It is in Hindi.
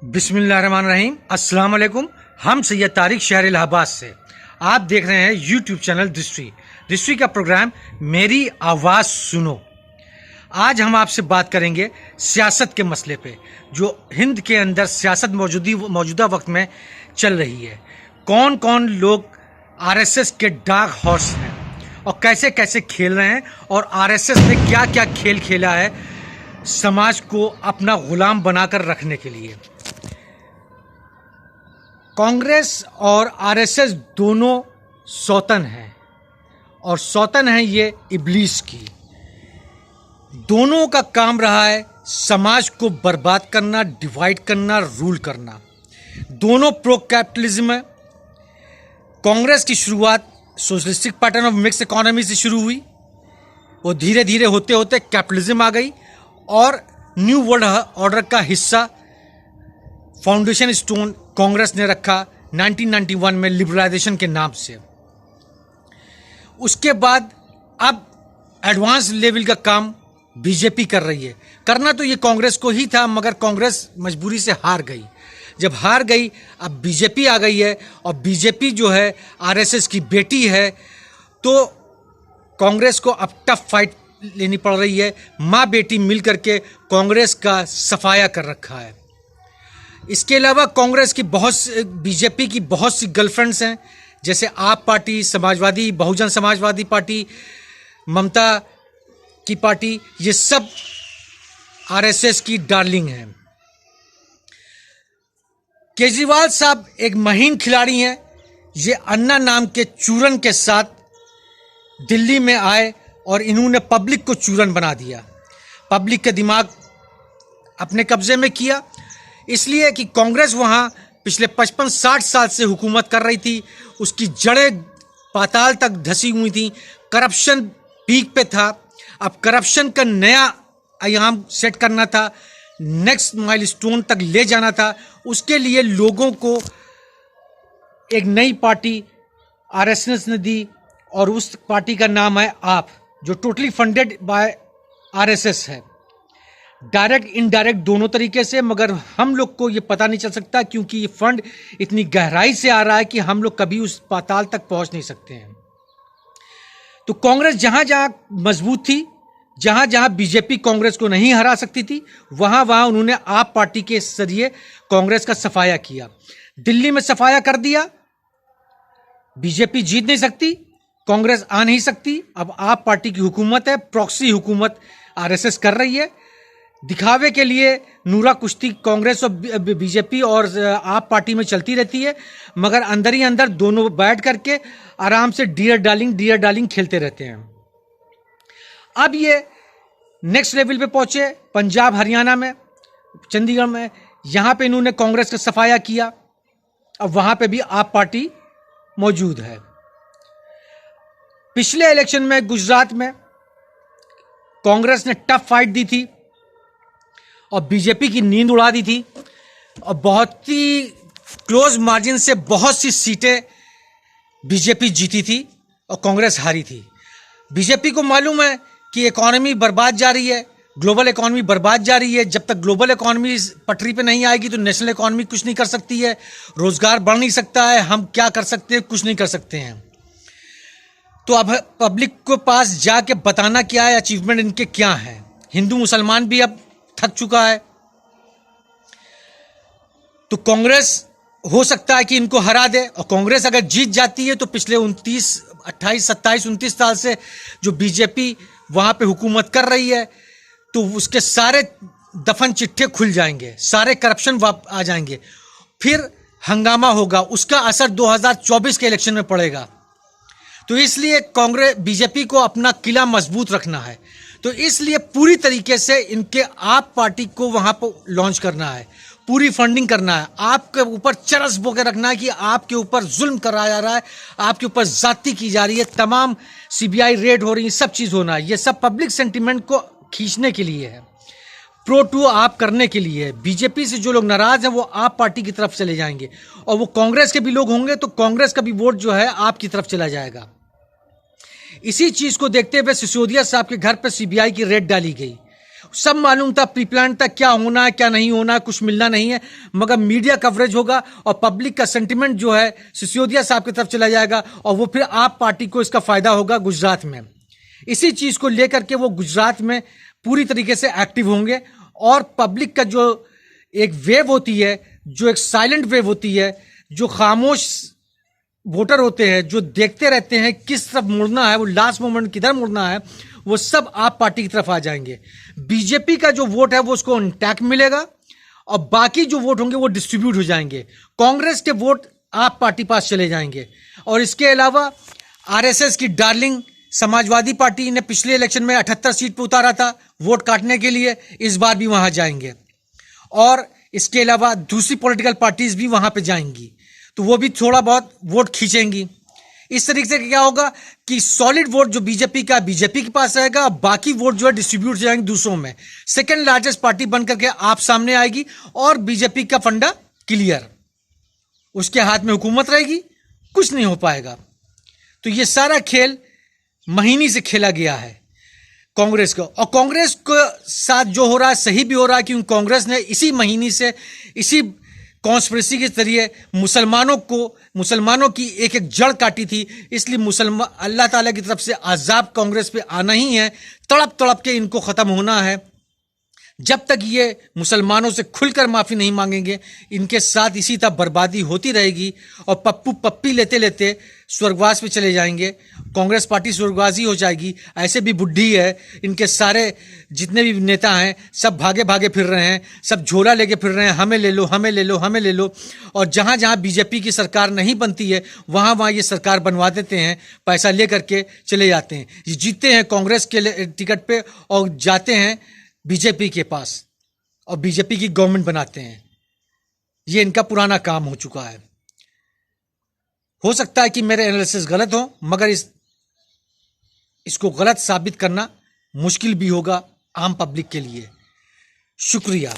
बिस्मिल्लाहिर्रहमानिर्रहीम। अस्सलाम वालेकुम। हम सैयद तारिक शहर इलाहाबाद से आप देख रहे हैं यूट्यूब चैनल दृष्टि का प्रोग्राम मेरी आवाज़ सुनो। आज हम आपसे बात करेंगे सियासत के मसले पे, जो हिंद के अंदर सियासत मौजूदा वक्त में चल रही है। कौन कौन लोग आरएसएस के डार्क हॉर्स हैं और कैसे कैसे खेल रहे हैं, और आरएसएस ने क्या क्या खेल खेला है समाज को अपना गुलाम बनाकर रखने के लिए। कांग्रेस और आरएसएस दोनों सौतन हैं, और सौतन है ये इब्लीस की। दोनों का काम रहा है समाज को बर्बाद करना, डिवाइड करना, रूल करना। दोनों प्रो कैपिटलिज्म है। कांग्रेस की शुरुआत socialistic pattern of mix economy से शुरू हुई, वो धीरे धीरे होते होते कैपिटलिज्म आ गई, और न्यू वर्ल्ड ऑर्डर का हिस्सा फाउंडेशन स्टोन कांग्रेस ने रखा 1991 में लिबरलाइजेशन के नाम से। उसके बाद अब एडवांस लेवल का काम बीजेपी कर रही है। करना तो ये कांग्रेस को ही था, मगर कांग्रेस मजबूरी से हार गई। जब हार गई, अब बीजेपी आ गई है, और बीजेपी जो है आरएसएस की बेटी है, तो कांग्रेस को अब टफ फाइट लेनी पड़ रही है। माँ बेटी मिल करके कांग्रेस का सफाया कर रखा है। इसके अलावा कांग्रेस की बीजेपी की बहुत सी गर्लफ्रेंड्स हैं, जैसे आप पार्टी, समाजवादी, बहुजन समाजवादी पार्टी, ममता की पार्टी, ये सब आरएसएस की डार्लिंग हैं। केजरीवाल साहब एक महीन खिलाड़ी हैं। ये अन्ना नाम के चूरन के साथ दिल्ली में आए और इन्होंने पब्लिक को चूरन बना दिया, पब्लिक के दिमाग अपने कब्जे में किया। इसलिए कि कांग्रेस वहाँ पिछले 55-60 साल से हुकूमत कर रही थी, उसकी जड़ें पाताल तक धसी हुई थी, करप्शन पीक पे था। अब करप्शन का नया आयाम सेट करना था, नेक्स्ट माइलस्टोन तक ले जाना था। उसके लिए लोगों को एक नई पार्टी आरएसएस ने दी, और उस पार्टी का नाम है आप, जो टोटली फंडेड बाय आरएसएस है, डायरेक्ट इनडायरेक्ट दोनों तरीके से। मगर हम लोग को ये पता नहीं चल सकता, क्योंकि ये फंड इतनी गहराई से आ रहा है कि हम लोग कभी उस पाताल तक पहुंच नहीं सकते हैं। तो कांग्रेस जहां जहां मजबूत थी, जहां जहां बीजेपी कांग्रेस को नहीं हरा सकती थी, वहां वहां उन्होंने आप पार्टी के जरिए कांग्रेस का सफाया किया। दिल्ली में सफाया कर दिया, बीजेपी जीत नहीं सकती, कांग्रेस आ नहीं सकती। अब आप पार्टी की हुकूमत है, प्रॉक्सी हुकूमत आरएसएस कर रही है। दिखावे के लिए नूरा कुश्ती कांग्रेस और बीजेपी और आप पार्टी में चलती रहती है, मगर अंदर ही अंदर दोनों बैठ करके आराम से डियर डार्लिंग खेलते रहते हैं। अब ये नेक्स्ट लेवल पे पहुंचे पंजाब, हरियाणा में, चंडीगढ़ में। यहां पे इन्होंने कांग्रेस का सफाया किया। अब वहां पे भी आप पार्टी मौजूद है। पिछले इलेक्शन में गुजरात में कांग्रेस ने टफ फाइट दी थी और बीजेपी की नींद उड़ा दी थी, और बहुत ही क्लोज मार्जिन से बहुत सी सीटें बीजेपी जीती थी और कांग्रेस हारी थी। बीजेपी को मालूम है कि इकॉनमी बर्बाद जा रही है, ग्लोबल इकॉनमी बर्बाद जा रही है। जब तक ग्लोबल इकॉनमी पटरी पे नहीं आएगी तो नेशनल इकॉनमी कुछ नहीं कर सकती है, रोजगार बढ़ नहीं सकता है। हम क्या कर सकते हैं? कुछ नहीं कर सकते हैं। तो अब पब्लिक के पास जाके बताना क्या है, अचीवमेंट इनके क्या है। हिंदू मुसलमान भी अब थक चुका है। तो कांग्रेस हो सकता है कि इनको हरा दे, और कांग्रेस अगर जीत जाती है तो पिछले 29 साल से जो बीजेपी वहां पे हुकूमत कर रही है, तो उसके सारे दफन चिट्ठे खुल जाएंगे, सारे करप्शन आ जाएंगे, फिर हंगामा होगा। उसका असर 2024 के इलेक्शन में पड़ेगा। तो इसलिए कांग्रेस बीजेपी को अपना किला मजबूत रखना है। तो इसलिए पूरी तरीके से इनके आप पार्टी को वहां पर लॉन्च करना है, पूरी फंडिंग करना है, आपके ऊपर चरस बो के रखना है कि आपके ऊपर जुल्म कराया जा रहा है, आपके ऊपर जाति की जा रही है, तमाम सीबीआई रेड हो रही है, सब चीज होना है। ये सब पब्लिक सेंटिमेंट को खींचने के लिए है, प्रो टू आप करने के लिए है। बीजेपी से जो लोग नाराज हैं वो आप पार्टी की तरफ चले जाएंगे, और वो कांग्रेस के भी लोग होंगे तो कांग्रेस का भी वोट जो है आपकी तरफ चला जाएगा। इसी चीज को देखते हुए सिसोदिया साहब के घर पर सीबीआई की रेड डाली गई। सब मालूम था, प्री प्लान था, क्या होना है क्या नहीं होना है, कुछ मिलना नहीं है, मगर मीडिया कवरेज होगा और पब्लिक का सेंटिमेंट जो है सिसोदिया साहब की तरफ चला जाएगा और वो फिर आप पार्टी को इसका फायदा होगा गुजरात में। इसी चीज को लेकर के वो गुजरात में पूरी तरीके से एक्टिव होंगे और पब्लिक का जो एक वेव होती है, जो एक साइलेंट वेव होती है, जो खामोश वोटर होते हैं, जो देखते रहते हैं किस तरफ मुड़ना है, वो लास्ट मोमेंट किधर मुड़ना है, वो सब आप पार्टी की तरफ आ जाएंगे। बीजेपी का जो वोट है वो उसको इंटैक्ट मिलेगा और बाकी जो वोट होंगे वो डिस्ट्रीब्यूट हो जाएंगे। कांग्रेस के वोट आप पार्टी पास चले जाएंगे। और इसके अलावा आरएसएस की डार्लिंग समाजवादी पार्टी ने पिछले इलेक्शन में 78 सीट पर उतारा था वोट काटने के लिए, इस बार भी वहां जाएंगे। और इसके अलावा दूसरी पॉलिटिकल पार्टीज भी वहां पे जाएंगी, तो वो भी थोड़ा बहुत वोट खींचेंगी। इस तरीके से क्या होगा कि सॉलिड वोट जो बीजेपी का बीजेपी के पास रहेगा, बाकी वोट जो है डिस्ट्रीब्यूट हो जाएंगे दूसरों में। सेकंड लार्जेस्ट पार्टी बनकर के आप सामने आएगी और बीजेपी का फंडा क्लियर, उसके हाथ में हुकूमत रहेगी, कुछ नहीं हो पाएगा। तो ये सारा खेल महीने से खेला गया है कांग्रेस को, और कांग्रेस के साथ जो हो रहा है सही भी हो रहा है, क्योंकि कांग्रेस ने इसी महीने से इसी कॉन्स्पिरेसी के जरिए मुसलमानों की एक एक जड़ काटी थी। इसलिए मुसलमान अल्लाह ताला की तरफ से अजाब कांग्रेस पे आना ही है, तड़प तड़प के इनको खत्म होना है। जब तक ये मुसलमानों से खुलकर माफी नहीं मांगेंगे, इनके साथ इसी तरह बर्बादी होती रहेगी और पप्पू पप्पी लेते लेते स्वर्गवास पे चले जाएंगे। कांग्रेस पार्टी स्वर्गवासी हो जाएगी। ऐसे भी बुढ़ी है, इनके सारे जितने भी नेता हैं सब भागे भागे फिर रहे हैं, सब झोला लेके फिर रहे हैं, हमें ले लो हमें ले लो हमें ले लो। और जहां जहां बीजेपी की सरकार नहीं बनती है वहां वहां ये सरकार बनवा देते हैं, पैसा ले करके चले जाते हैं। ये जीतते हैं कांग्रेस के टिकट पे और जाते हैं बीजेपी के पास और बीजेपी की गवर्नमेंट बनाते हैं। ये इनका पुराना काम हो चुका है। हो सकता है कि मेरे एनालिसिस गलत हो, मगर इसको गलत साबित करना मुश्किल भी होगा आम पब्लिक के लिए। शुक्रिया।